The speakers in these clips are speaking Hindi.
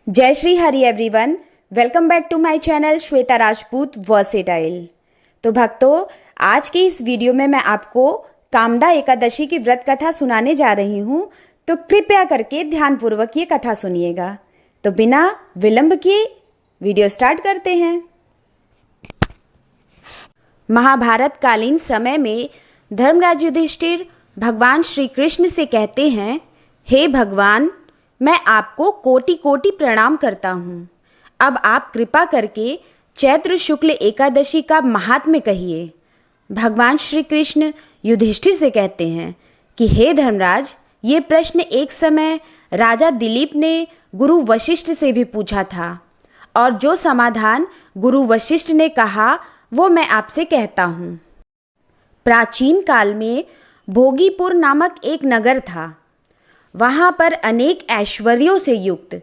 जय Shri Hari everyone, welcome back to my channel Shweta Rajput versatile. तो भक्तों, आज के इस वीडियो में मैं आपको कामदा एकादशी की व्रत कथा सुनाने जा रही हूँ। तो कृपया करके ध्यानपूर्वक ये कथा सुनिएगा। तो बिना विलंब किए वीडियो स्टार्ट करते हैं। महाभारत कालीन समय में धर्मराज युधिष्ठिर भगवान श्री कृष्ण से कहते हैं, हे भगवान, मैं आपको कोटि कोटि प्रणाम करता हूँ। अब आप कृपा करके चैत्र शुक्ल एकादशी का महात्म्य कहिए। भगवान श्री कृष्ण युधिष्ठिर से कहते हैं कि हे धर्मराज, ये प्रश्न एक समय राजा दिलीप ने गुरु वशिष्ठ से भी पूछा था, और जो समाधान गुरु वशिष्ठ ने कहा वो मैं आपसे कहता हूँ। प्राचीन काल में भोगीपुर नामक एक नगर था। वहाँ पर अनेक ऐश्वर्यों से युक्त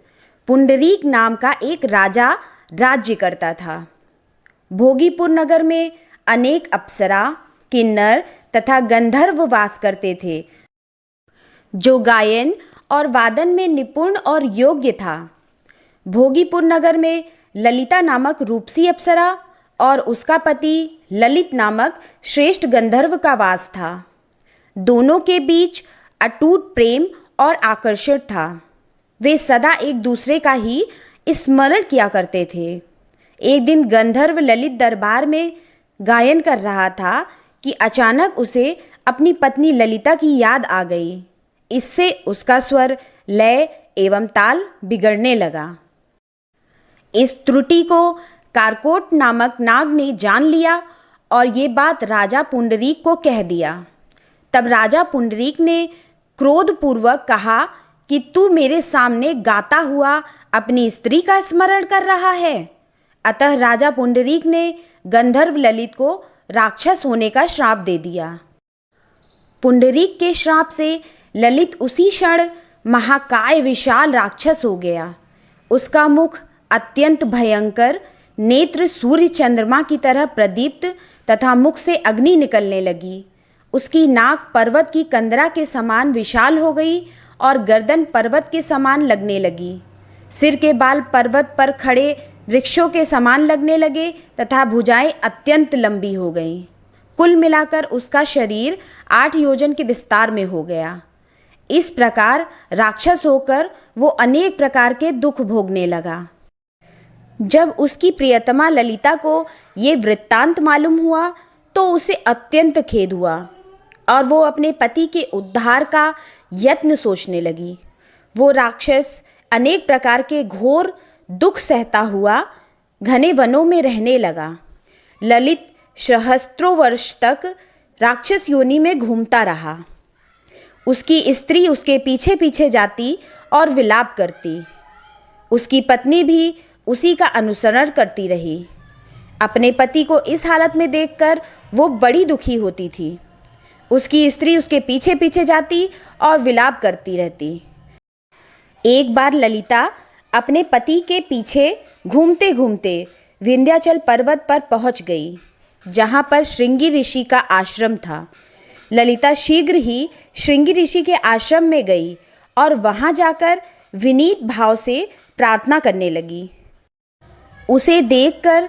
पुंडरीक नाम का एक राजा राज्य करता था। भोगीपुर नगर में अनेक अप्सरा, किन्नर तथा गंधर्व वास करते थे, जो गायन और वादन में निपुण और योग्य था। भोगीपुर नगर में ललिता नामक रूपसी अप्सरा और उसका पति ललित नामक श्रेष्ठ गंधर्व का वास था। दोनों के बीच अटूट प्रेम और आकर्षण था। वे सदा एक दूसरे का ही स्मरण किया करते थे। एक दिन गंधर्व ललित दरबार में गायन कर रहा था कि अचानक उसे अपनी पत्नी ललिता की याद आ गई। इससे उसका स्वर, लय एवं ताल बिगड़ने लगा। इस त्रुटि को कारकोट नामक नाग ने जान लिया और ये बात राजा पुंडरीक को कह दिया। तब राजा पुंडरीक ने क्रोधपूर्वक कहा कि तू मेरे सामने गाता हुआ अपनी स्त्री का स्मरण कर रहा है। अतः राजा पुंडरीक ने गंधर्व ललित को राक्षस होने का श्राप दे दिया। पुंडरीक के श्राप से ललित उसी क्षण महाकाय विशाल राक्षस हो गया। उसका मुख अत्यंत भयंकर, नेत्र सूर्य चंद्रमा की तरह प्रदीप्त तथा मुख से अग्नि निकलने लगी। उसकी नाक पर्वत की कंदरा के समान विशाल हो गई और गर्दन पर्वत के समान लगने लगी। सिर के बाल पर्वत पर खड़े वृक्षों के समान लगने लगे तथा भुजाएं अत्यंत लंबी हो गईं। कुल मिलाकर उसका शरीर 8 योजन के विस्तार में हो गया। इस प्रकार राक्षस होकर वो अनेक प्रकार के दुख भोगने लगा। जब उसकी प्रियतमा ललिता को ये वृत्तांत मालूम हुआ तो उसे अत्यंत खेद हुआ और वो अपने पति के उद्धार का यत्न सोचने लगी। वो राक्षस अनेक प्रकार के घोर दुख सहता हुआ घने वनों में रहने लगा। ललित सहस्त्रों वर्ष तक राक्षस योनि में घूमता रहा। उसकी स्त्री उसके पीछे पीछे जाती और विलाप करती। उसकी पत्नी भी उसी का अनुसरण करती रही। अपने पति को इस हालत में देखकर वो बड़ी दुखी होती थी। उसकी स्त्री उसके पीछे पीछे जाती और विलाप करती रहती। एक बार ललिता अपने पति के पीछे घूमते घूमते विंध्याचल पर्वत पर पहुंच गई, जहां पर श्रृंगी ऋषि का आश्रम था। ललिता शीघ्र ही श्रृंगी ऋषि के आश्रम में गई और वहां जाकर विनीत भाव से प्रार्थना करने लगी। उसे देखकर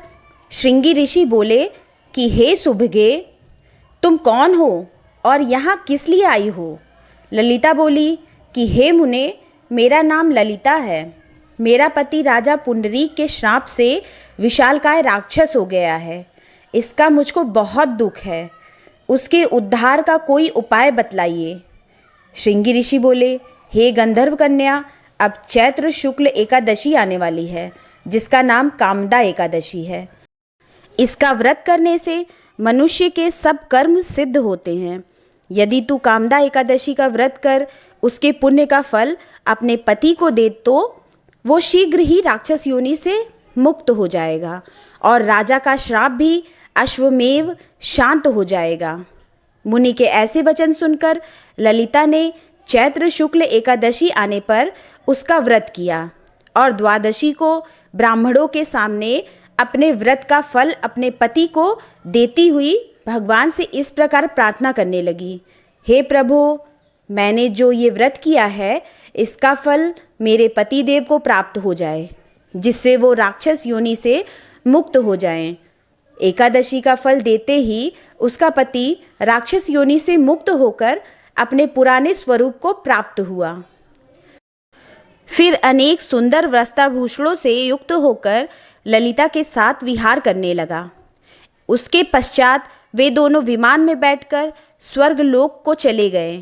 श्रृंगी ऋषि बोले कि हे सुभगे, तुम कौन हो और यहाँ किस लिए आई हो? ललिता बोली कि हे मुने, मेरा नाम ललिता है। मेरा पति राजा पुंडरीक के श्राप से विशालकाय राक्षस हो गया है। इसका मुझको बहुत दुख है। उसके उद्धार का कोई उपाय बतलाइए। श्रृंगी ऋषि बोले, हे गंधर्व कन्या, अब चैत्र शुक्ल एकादशी आने वाली है, जिसका नाम कामदा एकादशी है। इसका व्रत करने से मनुष्य के सब कर्म सिद्ध होते हैं। यदि तू कामदा एकादशी का व्रत कर उसके पुण्य का फल अपने पति को दे तो वो शीघ्र ही राक्षस योनि से मुक्त हो जाएगा और राजा का श्राप भी अश्वमेव शांत हो जाएगा। मुनि के ऐसे वचन सुनकर ललिता ने चैत्र शुक्ल एकादशी आने पर उसका व्रत किया और द्वादशी को ब्राह्मणों के सामने अपने व्रत का फल अपने पति को देती हुई भगवान से इस प्रकार प्रार्थना करने लगी, हे प्रभु, मैंने जो ये व्रत किया है इसका फल मेरे पति देव को प्राप्त हो जाए, जिससे वो राक्षस योनि से मुक्त हो जाएं। एकादशी का फल देते ही उसका पति राक्षस योनि से मुक्त होकर अपने पुराने स्वरूप को प्राप्त हुआ। फिर अनेक सुंदर वस्त्राभूषणों से युक्त होकर ललिता के साथ विहार करने लगा। उसके पश्चात वे दोनों विमान में बैठकर स्वर्गलोक को चले गए।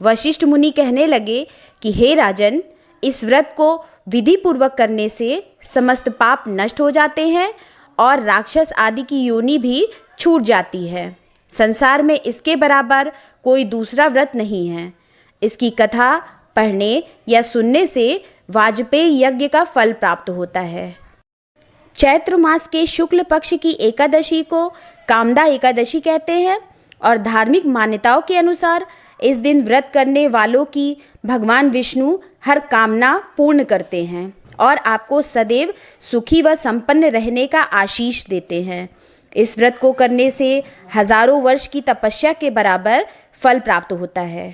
वशिष्ठ मुनि कहने लगे कि हे राजन, इस व्रत को विधि पूर्वक करने से समस्त पाप नष्ट हो जाते हैं और राक्षस आदि की योनि भी छूट जाती है। संसार में इसके बराबर कोई दूसरा व्रत नहीं है। इसकी कथा पढ़ने या सुनने से वाजपेयी यज्ञ का फल प्राप्त होता है। चैत्र मास के शुक्ल पक्ष की एकादशी को कामदा एकादशी कहते हैं और धार्मिक मान्यताओं के अनुसार इस दिन व्रत करने वालों की भगवान विष्णु हर कामना पूर्ण करते हैं और आपको सदैव सुखी व संपन्न रहने का आशीष देते हैं। इस व्रत को करने से हजारों वर्ष की तपस्या के बराबर फल प्राप्त होता है।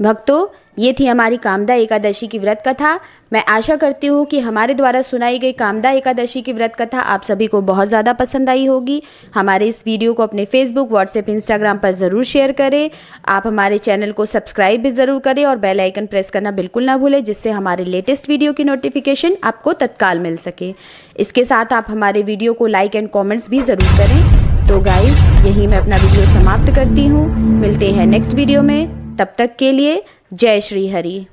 भक्तों, ये थी हमारी कामदा एकादशी की व्रत कथा। मैं आशा करती हूँ कि हमारे द्वारा सुनाई गई कामदा एकादशी की व्रत कथा आप सभी को बहुत ज़्यादा पसंद आई होगी। हमारे इस वीडियो को अपने फेसबुक, व्हाट्सएप, इंस्टाग्राम पर ज़रूर शेयर करें। आप हमारे चैनल को सब्सक्राइब भी ज़रूर करें और बेल आइकन प्रेस करना बिल्कुल ना भूलें, जिससे हमारे लेटेस्ट वीडियो की नोटिफिकेशन आपको तत्काल मिल सके। इसके साथ आप हमारे वीडियो को लाइक एंड कॉमेंट्स भी ज़रूर करें। तो गाइज, यहीं मैं अपना वीडियो समाप्त करती हूँ। मिलते हैं नेक्स्ट वीडियो में। तब तक के लिए जय श्री हरि।